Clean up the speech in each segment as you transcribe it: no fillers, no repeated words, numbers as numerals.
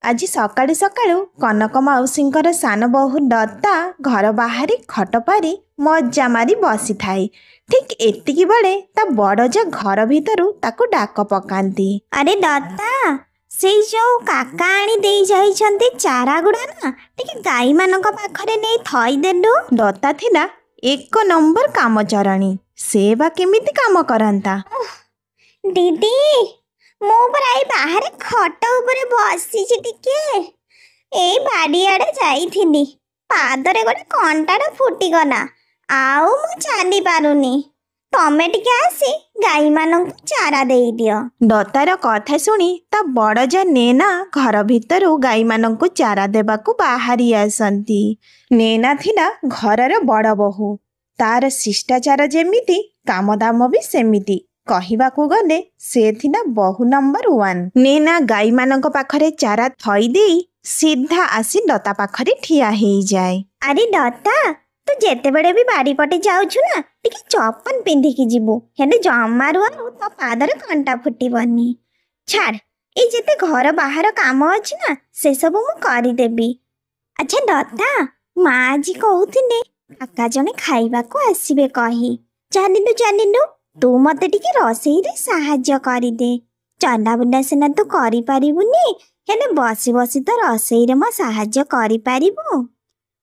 ଆଜି ସକାଳୁ ସକାଳୁ କନକ ମାଉସୀଙ୍କର ସାନ ବୋହୂ ଦତ୍ତା ଘର ବାହାରେ ଖଟ ପାରି ମଜା ମାରି ବସିଥାଏ। ଠିକ୍ ଏତିକି ବେଳେ ତା ବଡ଼ ଯା ଘର ଭିତରୁ ତାକୁ ଡାକ ପକାନ୍ତି। ଆରେ ଦତ୍ତା, ସେଇ ଯୋଉ କାକା ଆଣି ଦେଇ ଯାଇଛନ୍ତି ଚାରା ଗୁଡ଼ା ନା ଟିକେ ଗାଈମାନଙ୍କ ପାଖରେ ନେଇ ଥଇଦେଲୁ। ଦତ୍ତା ଥିଲା 1 ନମ୍ବର କାମଚରଣୀ। ସେ ବା କେମିତି କାମ କରନ୍ତା। ଦିଦି, ମୁଁ ପରା ଏଇ ବାହାରେ ଖଟ ଉପରେ ବସିଛି ଟିକେ। ଏଇ ବାଡ଼ିଆଡ଼େ ଯାଇଥିଲି, ପାଦରେ ଗୋଟେ କଣ୍ଟାଟା ଫୁଟିଗଲା, ଆଉ ମୁଁ ଚାଲି ପାରୁନି। ତମେ ଟିକେ ଆସି ଗାଈମାନଙ୍କୁ ଚାରା ଦେଇଦିଅ। ଦତ୍ତାର କଥା ଶୁଣି ତା ବଡ଼ ଯା ନେନା ଘର ଭିତରୁ ଗାଈମାନଙ୍କୁ ଚାରା ଦେବାକୁ ବାହାରି ଆସନ୍ତି। ନେନା ଥିଲା ଘରର ବଡ଼ ବୋହୂ। ତାର ଶିଷ୍ଟାଚାର ଯେମିତି, କାମଦାମ ବି ସେମିତି। କହିବାକୁ ଗଲେ ସେ ଥିଲା ବୋହୂ ନମ୍ବର 1। ନେନା ଗାଈମାନଙ୍କ ପାଖରେ ଚାରା ଥଇ ଦେଇ ସିଧା ଆସି ଦତ୍ତା ପାଖରେ ଠିଆ ହେଇଯାଏ। ଆରେ ଦତ୍ତା, ତୁ ଯେତେବେଳେ ବି ବାଡ଼ିପଟେ ଯାଉଛୁ ନା ଟିକେ ଚପଲ ପିନ୍ଧିକି ଯିବୁ, ହେଲେ ଜମାରୁ ଆଉ ତୋ ପାଦରେ କଣ୍ଟା ଫୁଟିବନି। ଛାଡ଼, ଏଇ ଯେତେ ଘର ବାହାର କାମ ଅଛି ନା ସେସବୁ ମୁଁ କରିଦେବି। ଆଚ୍ଛା ଦତ୍ତା, ମା ଆଜି କହୁଥିଲେ କାକା ଜଣେ ଖାଇବାକୁ ଆସିବେ କହି। ଚାଲିଲୁ ଚାଲିଲୁ, ତୁ ମତେ ଟିକେ ରୋଷେଇରେ ସାହାଯ୍ୟ କରିଦେ। ଚଲାବୁଲା ସିନା ତୁ କରିପାରିବୁନି, ହେଲେ ବସି ବସି ତ ରୋଷେଇରେ ମୋ ସାହାଯ୍ୟ କରିପାରିବୁ।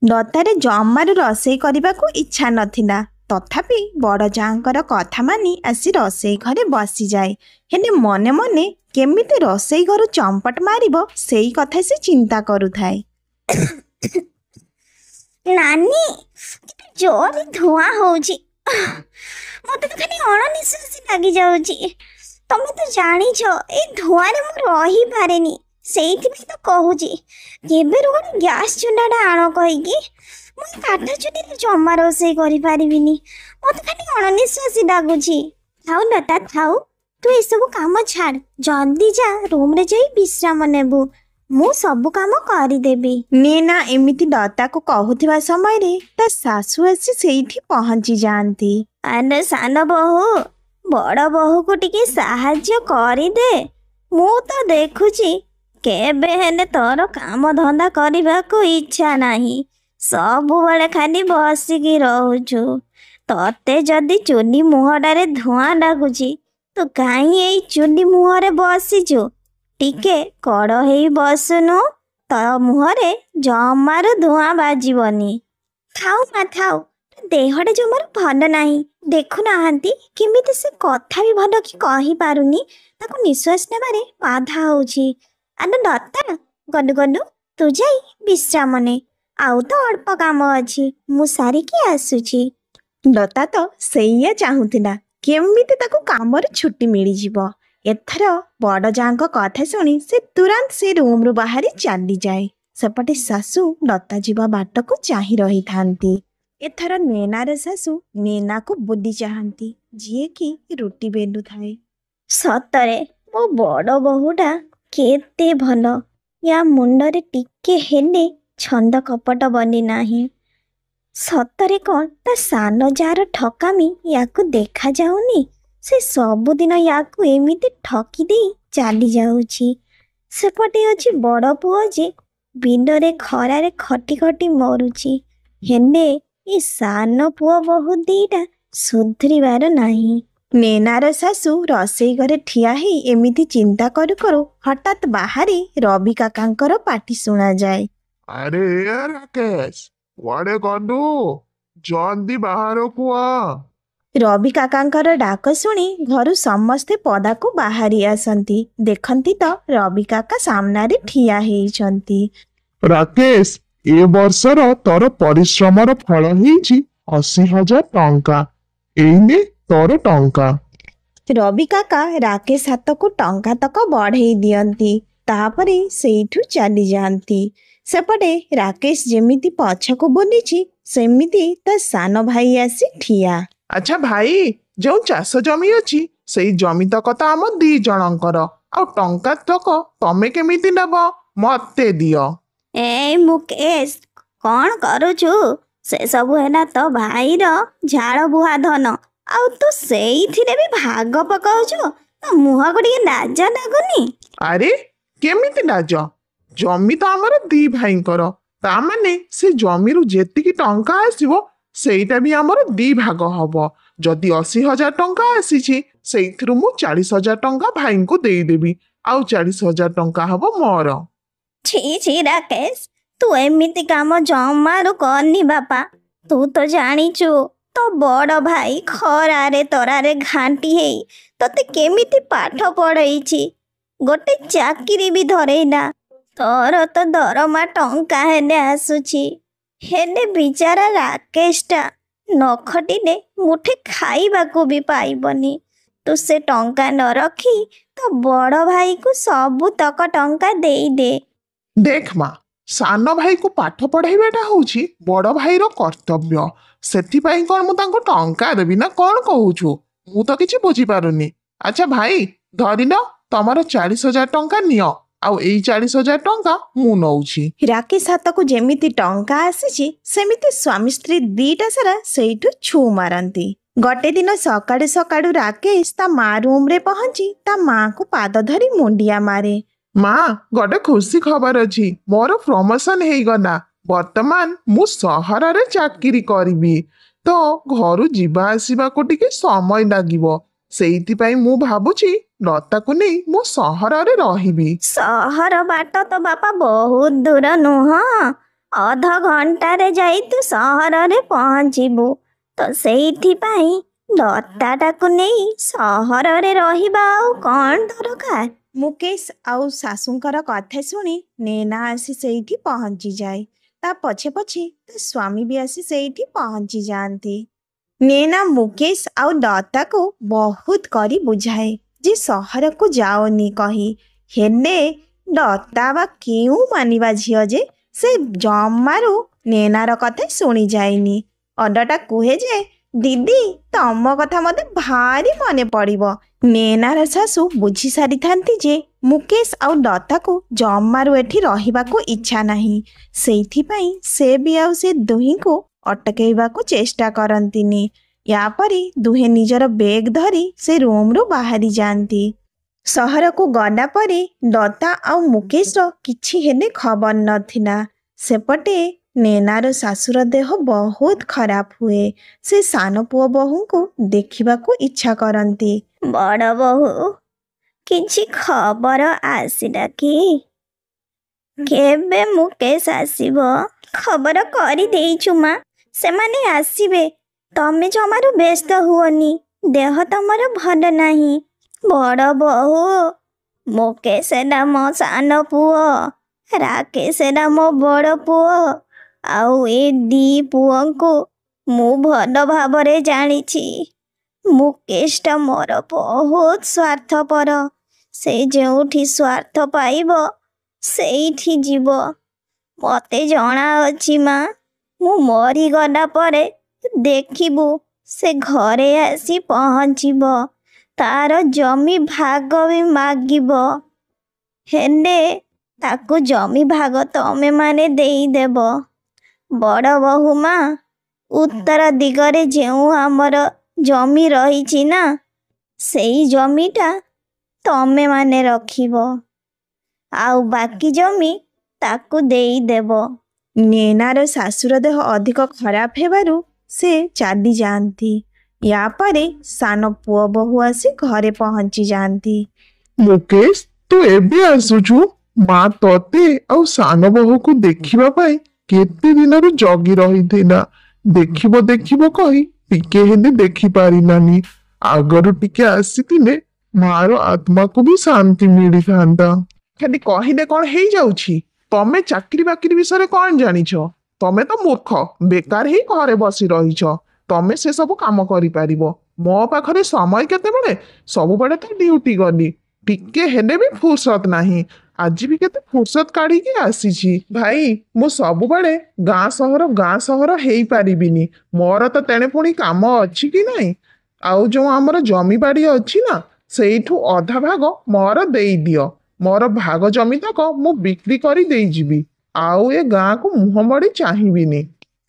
ଦତ୍ତାରେ ଜମାରୁ ରୋଷେଇ କରିବାକୁ ଇଚ୍ଛା ନଥିଲା। ତଥାପି ବଡ଼ ଯାଆଙ୍କର କଥା ମାନି ଆସି ରୋଷେଇ ଘରେ ବସିଯାଏ। ହେଲେ ମନେ ମନେ କେମିତି ରୋଷେଇ ଘରୁ ଚମ୍ପଟ ମାରିବ ସେଇ କଥା ସେ ଚିନ୍ତା କରୁଥାଏ। ନାନୀ, ଜୋରରେ ଧୂଆଁ ହଉଛି, ମତେ ତ ଖାଲି ଅଣନିଶ୍ୱାସୀ ଲାଗିଯାଉଛି। ତମେ ତ ଜାଣିଛ ଏଇ ଧୂଆଁରେ ମୁଁ ରହିପାରେନି, ସେଇଥିପାଇଁ ତ କହୁଛି କେବେରୁ ଗୋଟେ ଗ୍ୟାସ୍ ଚୁଲାଟା ଆଣ କହିକି। ମୁଁ ଏ କାଠ ଚୁଲିରେ ଜମା ରୋଷେଇ କରିପାରିବିନି, ମତେ ଖାଲି ଅଣନିଶ୍ୱାସୀ ଲାଗୁଛି। ଥାଉ ଲତା ଥାଉ, ତୁ ଏସବୁ କାମ ଛାଡ଼, ଜଲ୍ଦି ଯା ରୁମ୍ରେ ଯାଇ ବିଶ୍ରାମ ନେବୁ। ମୁଁ ସବୁ କାମ କରିଦେବି। ନେନା ଏମିତି ଦତ୍ତାକୁ କହୁଥିବା ସମୟରେ ତା ଶାଶୁ ଆସି ସେଇଠି ପହଞ୍ଚି ଯାଆନ୍ତି। ଆରେ ସାନ ବୋହୂ, ବଡ଼ ବୋହୂକୁ ଟିକେ ସାହାଯ୍ୟ କରିଦେ। ମୁଁ ତ ଦେଖୁଛି କେବେ ହେଲେ ତୋର କାମ ଧନ୍ଦା କରିବାକୁ ଇଚ୍ଛା ନାହିଁ, ସବୁବେଳେ ଖାଲି ବସିକି ରହୁଛୁ। ତତେ ଯଦି ଚୁଲି ମୁହଁଟାରେ ଧୂଆଁ ଲାଗୁଛି, ତୁ କାହିଁ ଏଇ ଚୁଲି ମୁହଁରେ ବସିଛୁ? ଟିକେ କଡ଼ ହେଇ ବସୁନୁ, ତୋ ମୁହଁରେ ଜମାରୁ ଧୂଆଁ ବାଜିବନି। ଥାଉ ମା ଥାଉ, ଦେହଟା ଜମାରୁ ଭଲ ନାହିଁ। ଦେଖୁନାହାନ୍ତି କେମିତି ସେ କଥା ବି ଭଲ କି କହିପାରୁନି, ତାକୁ ନିଶ୍ୱାସ ନେବାରେ ବାଧା ହେଉଛି। ଆଲୋ ଦତ୍ତା, ଗଲୁ ଗଲୁ, ତୁ ଯାଇ ବିଶ୍ରାମ ନେ। ଆଉ ତ ଅଳ୍ପ କାମ ଅଛି, ମୁଁ ସାରିକି ଆସୁଛି। ଦତ୍ତା ତ ସେଇଆ ଚାହୁଁଥିଲା, କେମିତି ତାକୁ କାମରୁ ଛୁଟି ମିଳିଯିବ। ଏଥର ବଡ଼ ଯାଆଙ୍କ କଥା ଶୁଣି ସେ ତୁରନ୍ତ ସେ ରୁମ୍ରୁ ବାହାରି ଚାଲିଯାଏ। ସେପଟେ ଶାଶୁ ଦତ୍ତା ଯିବା ବାଟକୁ ଚାହିଁ ରହିଥାନ୍ତି। ଏଥର ନେନାର ଶାଶୁ ନେନାକୁ ବୁଲି ଚାହାନ୍ତି, ଯିଏକି ରୁଟି ବେଲୁଥାଏ। ସତରେ ମୋ ବଡ଼ ବୋହୂଟା କେତେ ଭଲ। ୟା ମୁଣ୍ଡରେ ଟିକେ ହେଲେ ଛନ୍ଦ କପଟ ବନି ନାହିଁ। ସତରେ କ'ଣ ତା ସାନ ଯାର ଠକାମି ୟାକୁ ଦେଖାଯାଉନି? ସେ ସବୁଦିନ ୟାକୁ ଏମିତି ଠକି ଦେଇ ଚାଲି ଯାଉଛି। ସେପଟେ ଅଛି ବଡ଼ ପୁଅ ଯେ ବିଲରେ ଖରାରେ ଖଟି ଖଟି ମରୁଛି, ହେଲେ ଏ ସାନ ପୁଅ ବୋହୂ ଦିଟା ସୁଧୁରିବାର ନାହିଁ। ନେନାର ଶାଶୁ ରୋଷେଇ ଘରେ ଠିଆ ହେଇ ଏମିତି ଚିନ୍ତା କରୁ କରୁ ହଠାତ୍ ବାହାରେ ରବି କାକାଙ୍କର ପାଟି ଶୁଣାଯାଏ। ଆରେ ରାକେଶ, କୁଆଡ଼େ ଗଲୁ? ଜଲ୍ଦି ବାହାରକୁ ଆ। ରବି କାକାଙ୍କର ଡାକ ଶୁଣି ଘରୁ ସମସ୍ତେ ପଦାକୁ ବାହାରି ଆସନ୍ତି। ଦେଖନ୍ତି ତ ରବି କାକା ସାମ୍ନାରେ ଠିଆ ହେଇଛନ୍ତି। ରାକେଶ, ଏ ବର୍ଷର ତୋର ପରିଶ୍ରମର ଫଳ ହେଇଛି 80,000 ଟଙ୍କା। ଏଇନେ ତୋର ଟଙ୍କା। ରବି କାକା ରାକେଶ ହାତକୁ ଟଙ୍କା ତକ ବଢ଼େଇ ଦିଅନ୍ତି, ତାପରେ ସେଇଠୁ ଚାଲିଯାଆନ୍ତି। ସେପଟେ ରାକେଶ ଯେମିତି ପଛକୁ ବୁଲିଛି, ସେମିତି ତା ସାନ ଭାଇ ଆସି ଠିଆ। ଆଚ୍ଛା ଭାଇ, ଯେଉଁ ଚାଷ ଜମି ଅଛି ସେଇ ଜମି ତକ ତ ଆମ 2 ଜଣଙ୍କର, ଆଉ ଟଙ୍କା ତକ ତମେ କେମିତି ନେବ? ମତେ ଦିଅ। ଏଇ ମୁକେଶ, କ'ଣ କରୁଛୁ? ସେସବୁ ହେଲା ତୋ ଭାଇର ଝାଳ ବୁହା ଧନ, ଆଉ ତୁ ସେଇଥିରେ ବି ଭାଗ ପକାଉଛୁ? ତୋ ମୁହଁକୁ ଟିକେ ଲାଜ ଲାଗୁନି? ଆରେ କେମିତି ଲାଜ? ଜମି ତ ଆମର ଦି ଭାଇଙ୍କର, ତାମାନେ ସେ ଜମିରୁ ଯେତିକି ଟଙ୍କା ଆସିବ ସେଇଟା ବି ଆମର ଦି ଭାଗ ହବ। ଯଦି 80,000 ଟଙ୍କା ଆସିଛି ସେଇଥିରୁ ମୁଁ 40,000 ଟଙ୍କା ଭାଇଙ୍କୁ ଦେଇଦେବି, ଆଉ 40,000 ଟଙ୍କା ହବ ମୋର। ଛି ଛି ରାକେଶ, ତୁ ଏମିତି କାମ ଜମାରୁ କରନି ବାପା। ତୁ ତ ଜାଣିଛୁ ତୋ ବଡ଼ ଭାଇ ଖରାରେ ତରାରେ ଘାଣ୍ଟି ହେଇ ତତେ କେମିତି ପାଠ ପଢ଼େଇଛି, ଗୋଟେ ଚାକିରି ବି ଧରେଇଲା। ତୋର ତ ଦରମା ଟଙ୍କା ହେଲେ ଆସୁଛି, ହେଲେ ବିଚାରା ରାକେଶଟା ନ ଖଟିଲେ ମୁଠେ ଖାଇବାକୁ ବି ପାଇବନି। ତୁ ସେ ଟଙ୍କା ନ ରଖି ତୋ ବଡ଼ ଭାଇକୁ ସବୁତକ ଟଙ୍କା ଦେଇଦେ। ଦେଖ ମା, ସାନ ଭାଇକୁ ପାଠ ପଢେଇବାଟା ହଉଛି ବଡ ଭାଇର କର୍ତ୍ତବ୍ୟ। ସେଥିପାଇଁ କଣ ମୁଁ ତାଙ୍କୁ ଟଙ୍କା ଦେବି ନା କଣ କହୁଛୁ? ମୁଁ ତ କିଛି ବୁଝିପାରୁନି। ଆଚ୍ଛା ଭାଇ, ଧରିଲ ତମର 40,000 ଟଙ୍କା ନିଅ, ଆଉ ଏଇ 40,000 ଟଙ୍କା ମୁଁ ନଉଛି। ରାକେଶ ହାତକୁ ଯେମିତି ଟଙ୍କା ଆସିଛି ସେମିତି ସ୍ୱାମୀ ସ୍ତ୍ରୀ ଦିଟା ସାରା ସେଇଠୁ ଛୁ ମାରନ୍ତି। ଗୋଟେ ଦିନ ସକାଳୁ ସକାଳୁ ରାକେଶ ତା ମା ରୁମରେ ପହଞ୍ଚି ତା ମାକୁ ପାଦ ଧରି ମୁଣ୍ଡିଆ ମାରେ। ମା, ଗୋଟେ ଖୁସି ଖବର ଅଛି, ମୋର ପ୍ରମୋସନ ହେଇଗଲା। ବର୍ତ୍ତମାନ ମୁଁ ସହରରେ ଚାକିରି କରିବି, ତ ଘରୁ ଯିବା ଆସିବାକୁ ଟିକେ ସମୟ ଲାଗିବ। ସେଇଥିପାଇଁ ମୁଁ ଭାବୁଛି ଲତାକୁ ନେଇ ମୁଁ ସହରରେ ରହିବି। ସହର ବାଟ ତ ବାପା ବହୁତ ଦୂର ନୁହଁ, ଅଧଘଣ୍ଟାରେ ଯାଇ ତୁ ସହରରେ ପହଞ୍ଚିବୁ। ତ ସେଇଥିପାଇଁ ଲତାଟାକୁ ନେଇ ସହରରେ ରହିବା ଆଉ କଣ ଦରକାର? ମୁକେଶ ଆଉ ଶାଶୁଙ୍କର କଥା ଶୁଣି ନେନା ଆସି ସେଇଠି ପହଞ୍ଚିଯାଏ। ତା ପଛେ ପଛେ ତା ସ୍ୱାମୀ ବି ଆସି ସେଇଠି ପହଞ୍ଚି ଯାଆନ୍ତି। ନେନା ମୁକେଶ ଆଉ ଲତାକୁ ବହୁତ କରି ବୁଝାଏ ଯେ ସହରକୁ ଯାଓନି କହି, ହେଲେ ଲତା ବା କେଉଁ ମାନିବା ଝିଅ ଯେ ସେ ଜମାରୁ ନେନାର କଥା ଶୁଣି ଯାଇନି। ଅଣ୍ଡଟା କୁହେ ଯେ ଦିଦି ତମ କଥା ମୋତେ ଭାରି ମନେ ପଡ଼ିବ। ନେନାର ଶାଶୁ ବୁଝି ସାରିଥାନ୍ତି ଯେ ମୁକେଶ ଆଉ ଲତାକୁ ଜମାରୁ ଏଠି ରହିବାକୁ ଇଚ୍ଛା ନାହିଁ। ସେଇଥିପାଇଁ ସେ ବି ଆଉ ସେ ଦୁହିଁଙ୍କୁ ଅଟକେଇବାକୁ ଚେଷ୍ଟା କରନ୍ତିନି। ୟାପରେ ଦୁହେଁ ନିଜର ବେଗ୍ ଧରି ସେ ରୁମ୍ରୁ ବାହାରି ଯାଆନ୍ତି। ସହରକୁ ଗଲା ପରେ ଲତା ଆଉ ମୁକେଶର କିଛି ହେଲେ ଖବର ନଥିଲା। ସେପଟେ ନେନାର ଶାଶୁର ଦେହ ବହୁତ ଖରାପ ହୁଏ। ସେ ସାନ ପୁଅ ବୋହୂଙ୍କୁ ଦେଖିବାକୁ ଇଚ୍ଛା କରନ୍ତି। ବଡ଼ ବୋହୂ, କିଛି ଖବର ଆସିଲା କି? କେବେ ମୁକେଶ ଆସିବ? ଖବର କରିଦେଇଛୁ ମା, ସେମାନେ ଆସିବେ। ତମେ ଜମାରୁ ବ୍ୟସ୍ତ ହୁଅନି, ଦେହ ତମର ଭଲ ନାହିଁ। ବଡ଼ ବୋହୂ, ମୁକେଶ ହେଲା ମୋ ସାନ ପୁଅ, ରାକେଶ ହେଲା ମୋ ବଡ଼ ପୁଅ, ଆଉ ଏ ଦି ପୁଅଙ୍କୁ ମୁଁ ଭଲ ଭାବରେ ଜାଣିଛି। ମୁକେଶଟା ମୋର ବହୁତ ସ୍ୱାର୍ଥପର। ସେ ଯେଉଁଠି ସ୍ୱାର୍ଥ ପାଇବ ସେଇଠି ଯିବ। ମୋତେ ଜଣାଅଛି ମା, ମୁଁ ମରିଗଲା ପରେ ଦେଖିବୁ ସେ ଘରେ ଆସି ପହଞ୍ଚିବ, ତାର ଜମି ଭାଗ ବି ମାଗିବ। ହେଲେ ତାକୁ ଜମି ଭାଗ ତମେମାନେ ଦେଇଦେବ। ବଡ଼ ବୋହୂ ମା, ଉତ୍ତର ଦିଗରେ ଯେଉଁ ଆମର ଜମି ରହିଛି ନା, ସେଇ ଜମିଟା ତମେମାନେ ରଖିବ, ଆଉ ବାକି ଜମି ତାକୁ ଦେଇଦେବ। ନେନାର ଶାଶୁର ଦେହ ଅଧିକ ଖରାପ ହେବାରୁ ସେ ଚାଲି ଯାଆନ୍ତି। ୟାପରେ ସାନ ପୁଅ ବୋହୂ ଆସି ଘରେ ପହଞ୍ଚି ଯାଆନ୍ତି। ମୁକେଶ, ତୁ ଏବେ ଆସୁଛୁ? ମା ତତେ ଆଉ ସାନ ବୋହୂକୁ ଦେଖିବା ପାଇଁ କେତେ ଦିନରୁ ଜଗି ରହିଥିଲା। ଦେଖିବ ଦେଖିବ କହି ଟିକେ ହେଲେ ଦେଖି ପାରିଲାନି। ଆଗରୁ ଟିକେ ଆସିଥିଲେ ମାର ଆତ୍ମାକୁ ବି ଶାନ୍ତି ମିଳିଥାନ୍ତା। ଖାଲି କହିଲେ କଣ ହେଇଯାଉଛି? ତମେ ଚାକିରି ବାକିରି ବିଷୟରେ କଣ ଜାଣିଛ? ତମେ ତ ମୂର୍ଖ, ବେକାର ହିଁ ଘରେ ବସି ରହିଛ। ତମେ ସେ ସବୁ କାମ କରିପାରିବ। ମୋ ପାଖରେ ସମୟ କେତେବେଳେ? ସବୁବେଳେ ତ ଡ୍ୟୁଟି ଗଲି, ଟିକେ ହେଲେ ବି ଫୁର୍ସତ ନାହିଁ। ଆଜି ବି କେତେ ଫୁର୍ସତ କାଢିକି ଆସିଛି। ଭାଇ, ମୁଁ ସବୁବେଳେ ଗାଁ ସହର ହେଇପାରିବିନି। ମୋର ତ ତେଣେ ପୁଣି କାମ ଅଛି କି ନାହିଁ। ଆଉ ଯୋଉ ଆମର ଜମିବାଡ଼ି ଅଛି ନା, ସେଇଠୁ ଅଧା ଭାଗ ମୋର ଦେଇଦିଅ। ମୋର ଭାଗ ଜମି ତକ ମୁଁ ବିକ୍ରି କରି ଦେଇଯିବି, ଆଉ ଏ ଗାଁକୁ ମୁହଁ ମୋଡ଼ି ଚାହିଁବିନି।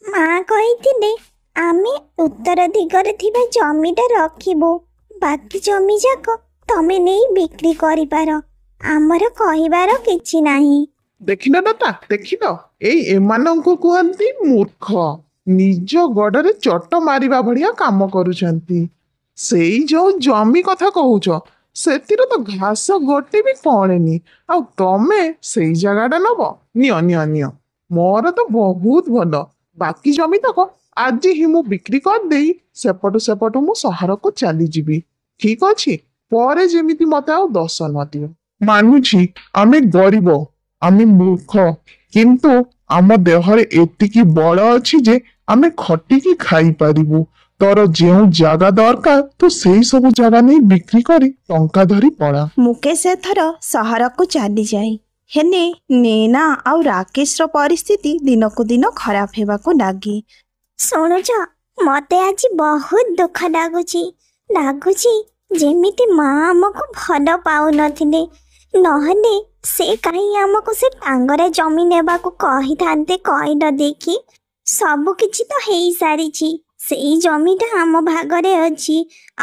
ମା କହିଥିଲେ ଆମେ ଉତ୍ତର ଦିଗରେ ଥିବା ଜମିଟା ରଖିବୁ, ବାକି ଜମି ଯାକ ତମେ ନେଇ ବିକ୍ରି କରିପାର। ଆମର କହିବାର କିଛି ନାହିଁ। ଦେଖିଲ ଦାଦା ଦେଖିଲ, ଏଇ ଏମାନଙ୍କୁ କୁହନ୍ତି ମୂର୍ଖ। ନିଜ ଗୋଡରେ ଚଟ ମାରିବା ଭଳିଆ କାମ କରୁଛନ୍ତି। ସେଇ ଯୋଉ ଜମି କଥା କହୁଛ, ସେଥିରେ ତ ଘାସ ଗୋଟେ ବି କଅଁଳେନି, ଆଉ ତମେ ସେଇ ଜାଗାଟା ନବ? ନିଅ ନିଅ ନିଅ, ମୋର ତ ବହୁତ ଭଲ। ବାକି ଜମି ତକ ଆଜି ହିଁ ମୁଁ ବିକ୍ରି କରିଦେଇ ସେପଟୁ ମୁଁ ସହରକୁ ଚାଲିଯିବି। ଠିକ ଅଛି, ପରେ ଯେମିତି ମତେ ଆଉ ଦୋଷ ନ ଦିଅ। ମାନୁଛି ଆମେ ଗରିବ, ଆମେ ମୂର୍ଖ, କିନ୍ତୁ ଆମ ଦେହରେ ଏତିକି ବଳ ଅଛି ଯେ ଆମେ ଖଟିକି ଖାଇପାରିବୁ। ତୋର ଯେଉଁ ଜାଗା ଦରକାର ତୁ ସେଇ ସବୁ ଜାଗା ନେଇ ବିକ୍ରି କରି ଟଙ୍କା ଧରି ପଳା। ମୁକେଶ ଏଥର ସହରକୁ ଚାଲିଯାଏ। ହେଲେ ନେନା ଆଉ ରାକେଶର ପରିସ୍ଥିତି ଦିନକୁ ଦିନ ଖରାପ ହେବାକୁ ଲାଗେ। ଶୁଣୁଛ, ମତେ ଆଜି ବହୁତ ଦୁଃଖ ଲାଗୁଛି ଯେମିତି ମା ଆମକୁ ଭଲ ପାଉନଥିଲେ। ନହେଲେ ସେ କାହିଁ ଆମକୁ ସେ ଟାଙ୍ଗରା ଜମି ନେବାକୁ କହିଥାନ୍ତେ କହିଲ ଦେଖି? ସବୁ କିଛି ତ ହେଇସାରିଛି, ସେଇ ଜମିଟା ଆମ ଭାଗରେ ଅଛି।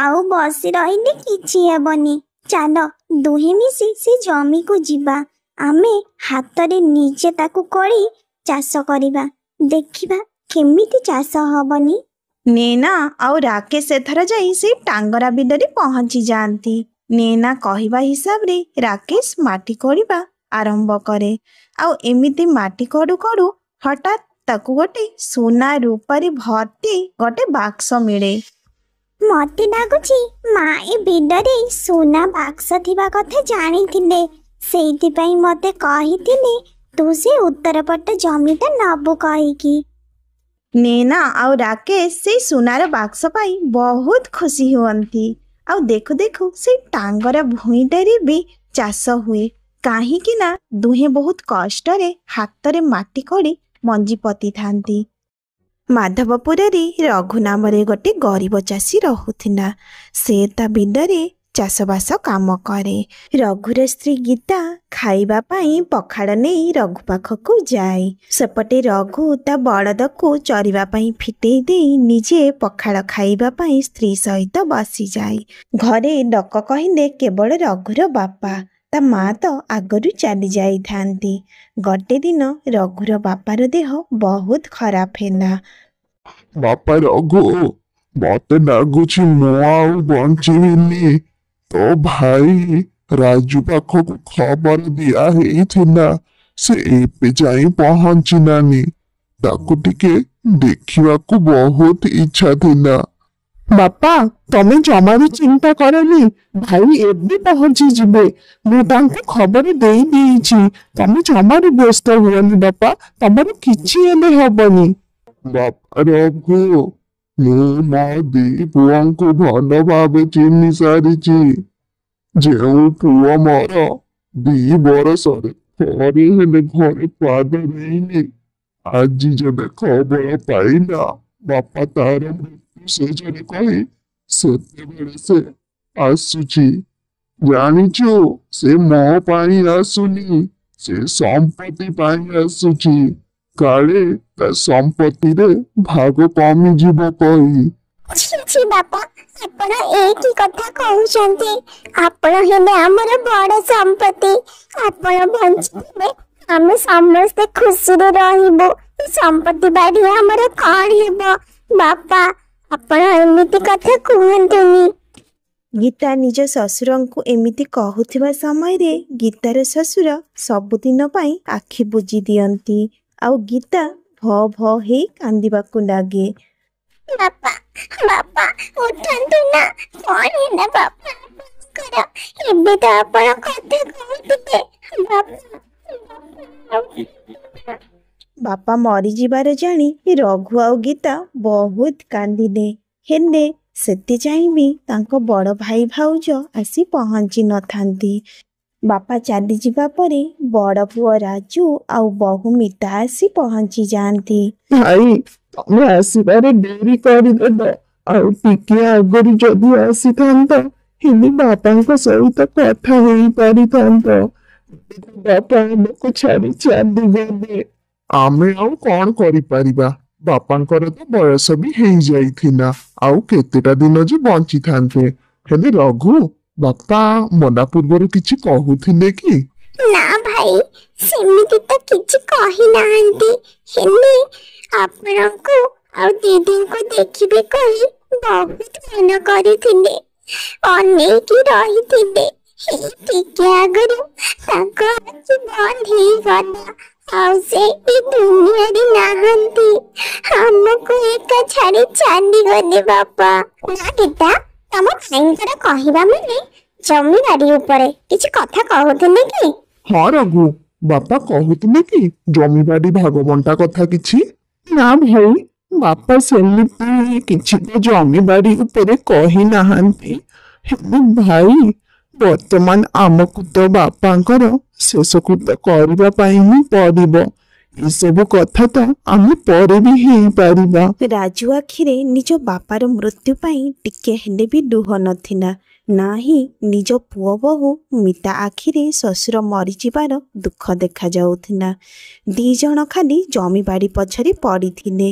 ଆଉ ବସି ରହିଲେ କିଛି ହେବନି। ଚାଲ ଦୁହେଁ ମିଶି ସେ ଜମିକୁ ଯିବା। ଆମେ ହାତରେ ନିଜେ ତାକୁ କୋଳି ଚାଷ କରିବା, ଦେଖିବା କେମିତି ଚାଷ ହବନି। ନେନା ଆଉ ରାକେଶ ଏଥର ଯାଇ ସେ ଟାଙ୍ଗରା ବିଲରେ ପହଞ୍ଚି ଯାଆନ୍ତି। ନେନା କହିବା ହିସାବରେ ରାକେଶ ମାଟି ଖୋଳିବା ଆରମ୍ଭ କରେ। ଆଉ ଏମିତି ମାଟି କଡୁ କଡୁ ହଠାତ୍ ତାକୁ ଗୋଟେ ସୁନା ରୂପାରେ ଭର୍ତ୍ତି ଗୋଟେ ବାକ୍ସ ମିଳେ। ମତେ ଲାଗୁଛି ମା ଏ ବିଲରେ ସୁନା ବାକ୍ସ ଥିବା କଥା ଜାଣିଥିଲେ, ସେଇଥିପାଇଁ ମତେ କହିଥିଲେ ତୁ ସେ ଉତ୍ତର ପଟ ଜମିଟା ନବୁ କହିକି। ନେନା ଆଉ ରାକେଶ ସେଇ ସୁନାର ବାକ୍ସ ପାଇ ବହୁତ ଖୁସି ହୁଅନ୍ତି। ଆଉ ଦେଖୁ ଦେଖୁ ସେଇ ଟାଙ୍ଗରା ଭୂଇଁଟାରେ ବି ଚାଷ ହୁଏ। କାହିଁକି ନା ଦୁହେଁ ବହୁତ କଷ୍ଟରେ ହାତରେ ମାଟି ଖୋଳି ମଞ୍ଜି ପୋତିଥାନ୍ତି। ମାଧବପୁରରେ ରଘୁ ନାମରେ ଗୋଟେ ଗରିବ ଚାଷୀ ରହୁଥିଲା। ସେ ତା ବିଲରେ ଚାଷବାସ କାମ କରେ। ରଘୁର ସ୍ତ୍ରୀ ଗୀତା ଖାଇବା ପାଇଁ ପଖାଳ ନେଇ ରଘୁ ପାଖକୁ ଯାଏ। ସେପଟେ ରଘୁ ତା ବଳଦକୁ ଚରିବା ପାଇଁ ଫିଟେଇ ଦେଇ ନିଜେ ପଖାଳ ଖାଇବା ପାଇଁ ସ୍ତ୍ରୀ ସହିତ ବସିଯାଏ। ଘରେ ଲୋକ କହିଲେ କେବଳ ରଘୁର ବାପା, ତା ମା ତ ଆଗରୁ ଚାଲି ଯାଇଥାନ୍ତି। ଗୋଟେ ଦିନ ରଘୁର ବାପାର ଦେହ ବହୁତ ଖରାପ ହେଲା। ବାପା ରଘୁ, ମତେ ଲାଗୁଛି ମୁଁ ଆଉ ବଞ୍ଚିବିନି। ତୋ ଭାଇ ରାଜୁ ପାଖକୁ ଖବର ଦିଆ ହେଇଥିଲା, ସେ ଏବେ ଯାଇ ପହଞ୍ଚିଲାନି। ତାକୁ ଟିକେ ଦେଖିବାକୁ ବହୁତ ଇଚ୍ଛା ଥିଲା। ବାପା, ତମେ ଜମାରୁ ଚିନ୍ତା କରନି, ଭାଇ ଏବେ ପହଞ୍ଚିଯିବେ। ମୁଁ ତାଙ୍କୁ ଖବର ଦେଇ ଦେଇଛି। ତମେ ଜମାରୁ ବ୍ୟସ୍ତ ହୁଅନି ବାପା, ତମର କିଛି ହେଲେ ହବନି। ବାପା ରଘୁ, ମୁଁ ମୋ ଦି ପୁଅଙ୍କୁ ଭଲ ଭାବେ ଚିହ୍ନି ସାରିଛି। ଯେଉଁ ପୁଅ ମୋର 2 ବର୍ଷରେ ଥରେ ହେଲେ ଘରେ ପାଦ ଦେଇନି, ଆଜି ଯେବେ ଖବର ପାଇଲା ବାପା ତାର ମୃତ୍ୟୁ ଶେଷରେ କହି ସେତେବେଳେ ସେ ଆସୁଛି। ଜାଣିଛୁ, ସେ ମୋ ପାଇଁ ଆସୁନି, ସେ ସମ୍ପତ୍ତି ପାଇଁ ଆସୁଛି। କାଳେ ତା ସମ୍ପତ୍ତିରେ ଭାଗ କମିଯିବ କହି। ଛି ବାପା, ଆପଣ ଏଇକି କଥା କହୁଛନ୍ତି? ଆପଣ ହେଲେ ଆମର ବଡ ସମ୍ପତ୍ତି। ଆପଣ ବଞ୍ଚିଥିଲେ ଆମେ ସମସ୍ତେ ଖୁସିରେ ରହିବୁ। ସମ୍ପତ୍ତି ବାଢି ଆମର କଣ ହେବ? ବାପା, ଆପଣ ଏମିତି କଥା କୁହନ୍ତୁନି। ଗୀତା ନିଜ ଶ୍ୱଶୁରଙ୍କୁ ଏମିତି କହୁଥିବା ସମୟରେ ଗୀତାର ଶ୍ୱଶୁର ସବୁଦିନ ପାଇଁ ଆଖି ବୁଜି ଦିଅନ୍ତି। ଆଉ ଗୀତା ଭ ଭ ହେଇ କାନ୍ଦିବାକୁ ଲାଗେ। ବାପା, ବାପା ଉଠନ୍ତୁ ନା, କଣ ହେଲା ବାପା ଆପଣଙ୍କର? ଏବେ ତ ଆପଣ କଥା କହୁଥିଲେ। ବାପା, ବାପା ମରିଯିବାର ଜାଣି ରଘୁ ଆଉ ଗୀତା ବହୁତ କାନ୍ଦିଲେ। ହେଲେ ସେତେ ଯାଇ ବି ତାଙ୍କ ବଡ଼ ଭାଇ ଭାଉଜ ଆସି ପହଞ୍ଚି ନଥାନ୍ତି। ବାପା ଚାଲିଯିବା ପରେ ବଡ଼ ପୁଅ ରାଜୁ ଆଉ ବୋହୂ ମିତା ଆସି ପହଞ୍ଚି ଯାଆନ୍ତି। ଭାଇ, ତମେ ଆସିବାରେ ଡେରି କରିଦେଲ। ଆଉ ଟିକେ ଆଗରୁ ଯଦି ଆସିଥାନ୍ତ, ହେଲେ ବାପାଙ୍କ ସହିତ କଥା ହେଇପାରିଥାନ୍ତ। ବାପା ଆମକୁ ଛାଡି ଚାଲିଗଲେ। ଆମେ ଆଉ କଣ କରିପାରିବା? ବାପାଙ୍କର ତ ବୟସ ବି ହେଇଯାଇଥିଲା, ଆଉ କେତେଟା ଦିନ ଯେ ବଞ୍ଚିଥାନ୍ତେ। ହେଲେ ରଘୁ, ବାପା ମଲା ପୂର୍ବରୁ କିଛି କହୁଥିଲେ କି? ନା ଭାଇ, ସେମିତି ତ କିଛି କହିନାହାନ୍ତି, ହେଲେ ଆପଣଙ୍କୁ ଆଉ ଦିଦିଙ୍କୁ ଦେଖିବେ କହି ବହୁତ ମନ କରିଥିଲେ, ଅନେଇକି ରହିଥିଲେ। ହେଇ ଟିକେ ଆଗରୁ ତାଙ୍କ ଆଖି ବନ୍ଦ ହେଇଗଲା, ଆଉ ସେ ଏ ଦୁନିଆରେ ନାହାନ୍ତି। ଆମକୁ ଏକା ଛାଡି ଚାଲିଗଲେ ବାପା। ନା ଗୀତା, ତମ ଭାଇଙ୍କର କହିବା ମାନେ ଜମିବାଡି ଉପରେ କିଛି କଥା କହୁଥିଲେ କି? ହଁ ରଘୁ, ବାପା କହୁଥିଲେ କି ଜମିବାଡି ଭାଗବଣ୍ଟା କଥା କିଛି? ନା ଭାଇ, ବାପା ସେମିତି କିଛି ତ ଜମିବାଡି ଉପରେ କହିନାହାନ୍ତି। ହେଲେ ଭାଇ, ବର୍ତ୍ତମାନ ଆମକୁ ତ ବାପାଙ୍କର ଶେଷକୃତ୍ୟ କରିବା ପାଇଁ ହିଁ ପଡିବ। ଏସବୁ କଥା ତ ଆମେ ପରେ ବି ହେଇପାରିବା। ରାଜୁ ଆଖିରେ ନିଜ ବାପାର ମୃତ୍ୟୁ ପାଇଁ ଟିକେ ହେଲେ ବି ଲୁହ ନଥିଲା। ନାହିଁ ନିଜ ପୁଅ ବୋହୂ ମିତା ଆଖିରେ ଶ୍ୱଶୁର ମରିଯିବାର ଦୁଃଖ ଦେଖାଯାଉଥିଲା। ଦି ଜଣ ଖାଲି ଜମିବାଡ଼ି ପଛରେ ପଡ଼ିଥିଲେ।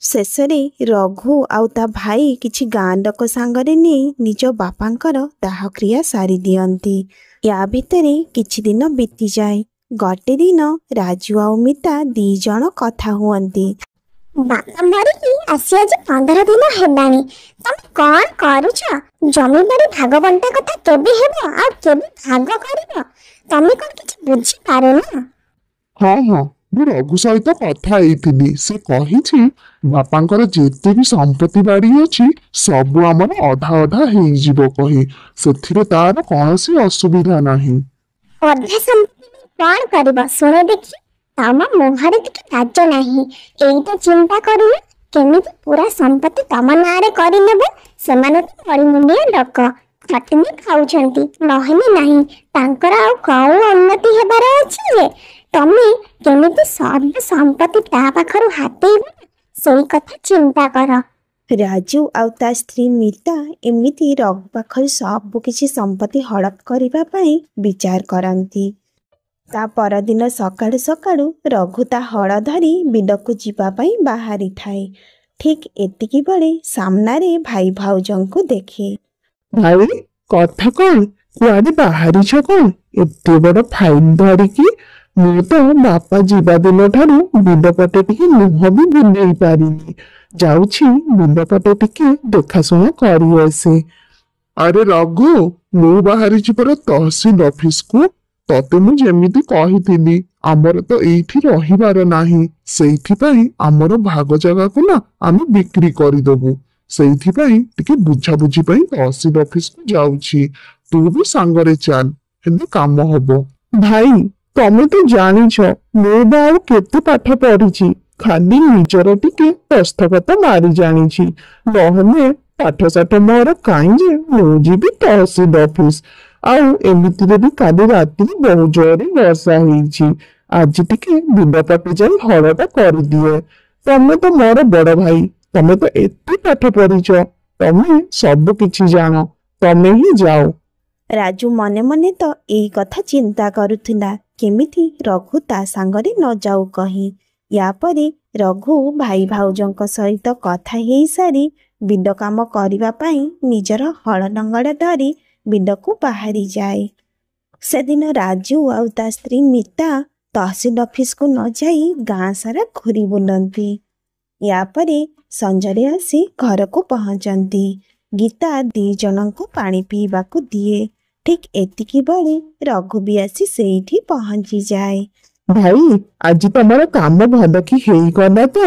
ଶେଷରେ ରଘୁ ଆଉ ତା ଭାଇ କିଛି ଗାଁ ଲୋକ ସାଙ୍ଗରେ ନେଇ ନିଜ ବାପାଙ୍କର ଦାହକ୍ରିୟା ସାରି ଦିଅନ୍ତି। ୟା ଭିତରେ କିଛି ଦିନ ବିତିଯାଏ। ଗୋଟେ ଦିନ ରାଜୁ ଆଉ ମିତା ଦି ଜଣ କଥା ହୁଅନ୍ତି। ବାପା ମରିକି ଆସି ଆଜି 15 ଦିନ ହେଲାଣି, ତମେ କଣ କରୁଛ? ଜମିବାଡି ଭାଗ ବଣ୍ଟା କଥା କେବେ ହେବ ଆଉ କେବେ ଭାଗ କରିବ? ତମେ କଣ କିଛି ବୁଝିପାରୁନ? ହଁ ହଁ, ମୁଁ ରଘୁ ସହିତ କଥା ହେଇଥିଲି। ସେ କହିଛି ବାପାଙ୍କର ଯେତେ ବି ସମ୍ପତ୍ତି ବାଡି ଅଛି ସବୁ ଆମର ଅଧା ଅଧା ହେଇଯିବ କହି। ସେଥିରେ ତାର କୌଣସି ଅସୁବିଧା ନାହିଁ। ଅଧା ସମ୍ପତ୍ତି କଣ କରିବ ଶୁଣ ଦେଖି? ତମ ମୁହଁରେ ଟିକେ ଲାଜ ନାହିଁ। ଏଇଟା ଚିନ୍ତା କରୁନ, କେମିତି ପୁରା ସମ୍ପତ୍ତି ତମ ନାଁରେ କରିନେବ। ସେମାନେ ତ ପରିମୁଣ୍ଡିଆ ଲୋକ, ଖଟିନି ଖାଉଛନ୍ତି, ନହେଲେ ନାହିଁ। ତାଙ୍କର ଆଉ କଉ ଉନ୍ନତି ହେବାର ଅଛି ଯେ ତମେ କେମିତି ସବୁ ସମ୍ପତ୍ତି ତା ପାଖରୁ ହାତେଇବ, ସେଇ କଥା ଚିନ୍ତା କର। ରାଜୁ ଆଉ ତା ସ୍ତ୍ରୀ ମିତା ଏମିତି ରଘୁ ପାଖରେ ସବୁ କିଛି ସମ୍ପତ୍ତି ହଡପ କରିବା ପାଇଁ ବିଚାର କରନ୍ତି। ତା ପରଦିନ ସକାଳୁ ସକାଳୁ ରଘୁ ତା ହଳ ଧରି ବିଲକୁ ଯିବା ପାଇଁ ବାହାରିଥାଏ। ଠିକ୍ ଏତିକି ବେଳେ ସାମ୍ନାରେ ଭାଇ ଭାଉଜଙ୍କୁ ଦେଖେ। ଭାଇ, କଥା କଣ? କୁଆଡେ ବାହାରିଛ କଣ ଏତେ ବଡ ଫାଇଲ ଧରିକି? ମୁଁ ତ ବାପା ଯିବା ଦିନଠାରୁ ବିଲ ପଟେ ଟିକେ ମୁହଁ ବି ବୁଲେଇ ପାରିନି। ଯାଉଛି ବିଲ ପଟେ ଟିକେ ଦେଖାଶୁଣା କରି ଆସେ। ଆରେ ରଘୁ, ମୁଁ ବାହାରିଛି ପରା ତହସିଲ ଅଫିସକୁ। ତତେ ମୁଁ ଯେମିତି କହିଥିଲି, ଆମର ତ ଏଇଠି ରହିବାର ନାହିଁ। ସେଇଥିପାଇଁ ଆମର ଭାଗ ଜାଗାକୁ ନା ଆମେ ବିକ୍ରି କରିଦବୁ। ସେଇଥିପାଇଁ ଟିକେ ବୁଝାବୁଝି ପାଇଁ ତହସିଲ ଅଫିସକୁ ଯାଉଛି। ତୁ ବି ସାଙ୍ଗରେ ଚାଲ, ହେଲେ କାମ ହବ। ଭାଇ, ତମେ ତ ଜାଣିଛ ମୁଁ ବା ଆଉ କେତେ ପାଠ ପଢିଛି। ଖାଲି ନିଜର ଟିକେ ଦସ୍ତଖତ ମାରି ଜାଣିଛି, ନହେଲେ ପାଠଶାଠ ମୋର କାହିଁ ଯେ ମୁଁ ଯିବି ତହସିଲ ଅଫିସ। ଆଉ ଏମିତିରେ ବି କାଲି ରାତିରେ ବହୁତ ଜୋରରେ ବର୍ଷା ହେଇଛି। ଆଜି ଟିକେ ବିଲ ପଟେ ଯାଇ ହଳଟା କରିଦିଏ। ତମେ ତ ମୋର ବଡ ଭାଇ, ତମେ ତ ଏତେ ପାଠ ପଢିଛ, ତମେ ସବୁ କିଛି ଜାଣ, ତମେ ହିଁ ଯାଅ। ରାଜୁ ମନେ ମନେ ତ ଏଇ କଥା ଚିନ୍ତା କରୁଥିଲା, କେମିତି ରଘୁ ତା ସାଙ୍ଗରେ ନ ଯାଉ କହି। ୟା ପରେ ରଘୁ ଭାଇ ଭାଉଜଙ୍କ ସହିତ କଥା ହେଇସାରି ବିଲ କାମ କରିବା ପାଇଁ ନିଜର ହଳ ଲଙ୍ଗଳ ଧରି ବିଲକୁ ବାହାରି ଯାଏ। ସେଦିନ ରାଜୁ ଆଉ ତା ସ୍ତ୍ରୀ ମିତା ତହସିଲ ଅଫିସକୁ ନ ଯାଇ ଗାଁ ସାରା ଘୁରି ବୁଲନ୍ତି। ୟା ପରେ ସଞ୍ଜରେ ଆସି ଘରକୁ ପହଞ୍ଚନ୍ତି। ଗୀତା ଦି ଜଣଙ୍କୁ ପାଣି ପିଇବାକୁ ଦିଏ। ଠିକ୍ ଏତିକି ବେଳେ ରଘୁ ବି ଆସି ସେଇଠି ପହଞ୍ଚିଯାଏ। ଭାଇ, ଆଜି ତମର କାମ ଭଲ କି ହେଇଗଲା ତ?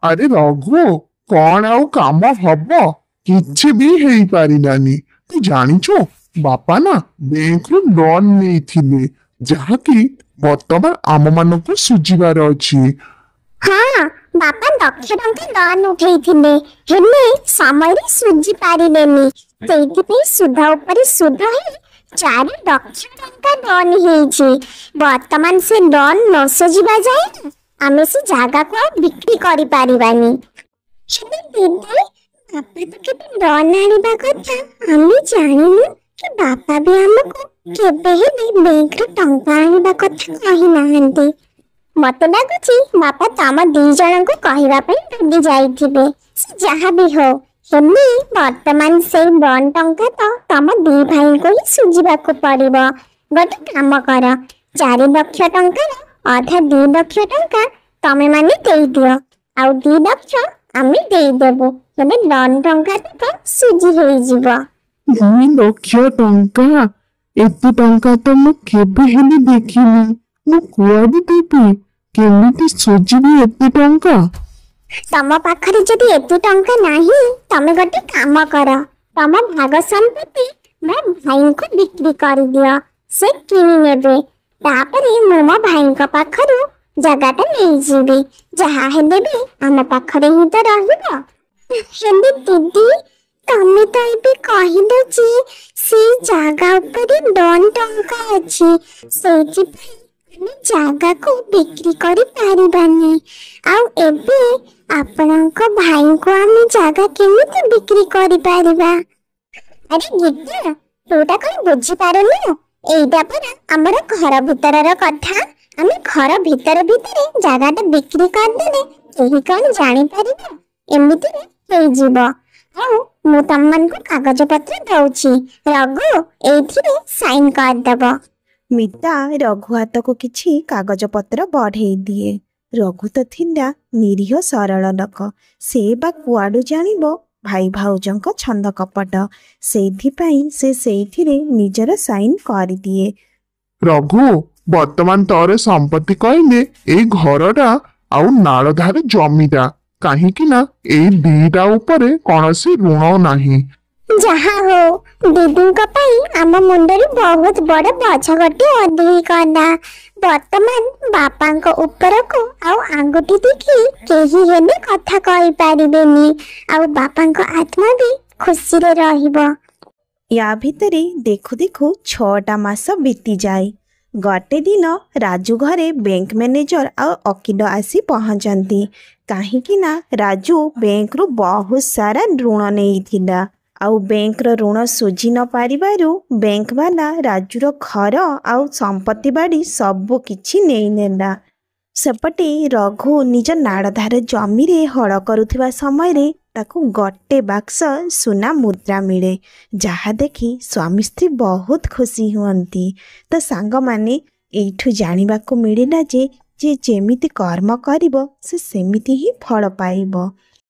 ଆରେ ରଘୁ, କଣ ଆଉ କାମ ହବ? କିଛି ବି ହେଇପାରିଲାନି। ତୁ ଜାଣିଛୁ, ବାପା ନା ବ୍ୟାଙ୍କରୁ ଲୋନ ନେଇଥିଲେ, ଯାହାକି ବର୍ତ୍ତମାନ ଆମମାନଙ୍କୁ ସୁଝିବାର ଅଛି। ହଁ, ବାପା ଲକ୍ଷେ ଟଙ୍କା ଲୋନ ଉଠେଇଥିଲେ, ହେଲେ ସମୟରେ ସୁଝି ପାରିଲେନି। ସେଇଥିପାଇଁ ସୁଧ ଉପରେ ସୁଧ ହେଇ 4 ଲକ୍ଷ ଟଙ୍କା ଲୋନ ହେଇଛି। ବର୍ତ୍ତମାନ ସେ ଲୋନ ନ ସୁଝିବା ଯାଏ ଆମେ ସେ ଜାଗାକୁ ଆଉ ବିକ୍ରି କରିପାରିବାନି। ହେଲେ ଦିଦି, ବାପା ତ କେବେ ଲୋନ ଆଣିବା କଥା ଆମେ ଜାଣିନୁ କି ବାପା ବି ଆମକୁ କେବେ ହେଲେ ବ୍ୟାଙ୍କରୁ ଟଙ୍କା ଆଣିବା କଥା କହିନାହାନ୍ତି। ମତେ ଲାଗୁଛି ବାପା ତମ 2 ଜଣଙ୍କୁ କହିବା ପାଇଁ ଭୁଲି ଯାଇଥିବେ। ସେ ଯାହା ବି ହଉ, ହେଲେ ବର୍ତ୍ତମାନ ସେଇ ଲୋନ ଟଙ୍କା ତ ତମ 2 ଭାଇଙ୍କୁ ହିଁ ସୁଝିବାକୁ ପଡିବ। ଗୋଟେ କାମ କର, 4 ଲକ୍ଷ ଟଙ୍କାର ଅଧା 2 ଲକ୍ଷ ଟଙ୍କା ତମେ ମାନେ ଦେଇଦିଅ, ଆଉ 2 ଲକ୍ଷ ଆମେ ଦେଇଦେବୁ। ହେଲେ ଲୋନ୍ ଟଙ୍କା ତକ ସୁଜି ହେଇଯିବ। 2 ଲକ୍ଷ ଟଙ୍କା? ଏତେ ଟଙ୍କା ତ ମୁଁ କେବେ ହେଲେ ଦେଖିନି। ମୁଁ କୁଆଡେ ଦେବି? କେମିତି ସୁଝିବି ଏତେ ଟଙ୍କା? ତମ ପାଖରେ ଯଦି ଏତେ ଟଙ୍କା ନାହିଁ, ତମେ ଗୋଟେ କାମ କର, ତମ ଭାଗ ସମ୍ପତ୍ତି ମୋ ଭାଇଙ୍କୁ ବିକ୍ରି କରିଦିଅ, ସେ କିଣି ନେବେ। ତାପରେ ମୁଁ ମୋ ଭାଇଙ୍କ ପାଖରୁ ଜାଗାଟା ନେଇଯିବି। ଯାହା ହେଲେ ବି ଆମ ପାଖରେ ହିଁ ତ ରହିବ। ହେଲେ ଦିଦି, ତମେ ତ ଏବେ କହିଲ ଯେ ସେଇ ଜାଗା ଉପରେ ଲୋନ୍ ଟଙ୍କା ଅଛି, ସେଇଥିପାଇଁ ଆମେ ଜାଗାକୁ ବିକ୍ରି କରିପାରିବାନି। ଆଉ ଏବେ ଆପଣଙ୍କ ଭାଇଙ୍କୁ ଆମେ ଜାଗା କେମିତି ବିକ୍ରି କରିପାରିବା? ଆରେ ଗୀତା, ତୁଟା କଣ ବୁଝିପାରୁନୁ? ଏଇଟା ପରା ଆମର ଘର ଭିତରର କଥା। ଆମେ ଘର ଭିତରେ ଜାଗାଟା ବିକ୍ରି କରିଦେଲେ କେହି କଣ ଜାଣିପାରିବ? ଏମିତିରେ ହେଇଯିବ। ଆଉ ମୁଁ ତମମାନଙ୍କୁ କାଗଜ ପତ୍ର ଦଉଛି, ରଘୁ ଏଇଥିରେ ସାଇନ୍ କରିଦବ। ମିତା ରଘୁ ହାତକୁ କିଛି କାଗଜପତ୍ର ବଢ଼େଇ ଦିଏ। ରଘୁ ତ ଥିଲା ନିରୀହ ସରଳ ଲୋକ। ସେ ବା କୁଆଡ଼ୁ ଜାଣିବ ଭାଇ ଭାଉଜଙ୍କ ଛନ୍ଦ କପଟ। ସେଇଥିପାଇଁ ସେ ସେଇଥିରେ ନିଜର ସାଇନ୍ କରିଦିଏ। ରଘୁ, ବର୍ତ୍ତମାନ ତୋର ସମ୍ପତ୍ତି କହିଲେ ଏଇ ଘରଟା ଆଉ ନାଳଧାର ଜମିଟା। କାହିଁକି ନା ଏଇ ଦିଟା ଉପରେ କୌଣସି ଋଣ ନାହିଁ। ଯାହା ହଉ, ଦିଦିଙ୍କ ପାଇଁ ଆମ ମୁଣ୍ଡରୁ ବହୁତ ବଡ ବୋଝ ଗୋଟେ ଓହ୍ଲେଇଗଲା। ବର୍ତ୍ତମାନ ବାପାଙ୍କ ଉପରକୁ ଆଉ ଆଙ୍ଗୁଠି ଦେଖି କେହି ହେଲେ କଥା କହିପାରିବେନି, ଆଉ ବାପାଙ୍କ ଆତ୍ମା ବି ଖୁସିରେ ରହିବ। ୟା ଭିତରେ ଦେଖୁ ଦେଖୁ 6ଟା ମାସ ବିତିଯାଏ। ଗୋଟେ ଦିନ ରାଜୁ ଘରେ ବ୍ୟାଙ୍କ ମ୍ୟାନେଜର ଆଉ ଓକିଲ ଆସି ପହଞ୍ଚନ୍ତି। କାହିଁକି ନା ରାଜୁ ବ୍ୟାଙ୍କରୁ ବହୁତ ସାରା ଋଣ ନେଇଥିଲା। ଆଉ ବ୍ୟାଙ୍କର ଋଣ ସୁଝି ନ ପାରିବାରୁ ବ୍ୟାଙ୍କବାଲା ରାଜୁର ଘର ଆଉ ସମ୍ପତ୍ତି ବାଡ଼ି ସବୁ କିଛି ନେଇନେଲା। ସେପଟେ ରଘୁ ନିଜ ନାଳଧାର ଜମିରେ ହଳ କରୁଥିବା ସମୟରେ ତାକୁ ଗୋଟେ ବାକ୍ସ ସୁନା ମୁଦ୍ରା ମିଳେ, ଯାହା ଦେଖି ସ୍ୱାମୀ ସ୍ତ୍ରୀ ବହୁତ ଖୁସି ହୁଅନ୍ତି। ତ ସାଙ୍ଗମାନେ, ଏଇଠୁ ଜାଣିବାକୁ ମିଳିଲା ଯେ ଯେମିତି କର୍ମ କରିବ ସେ ସେମିତି ହିଁ ଫଳ ପାଇବ।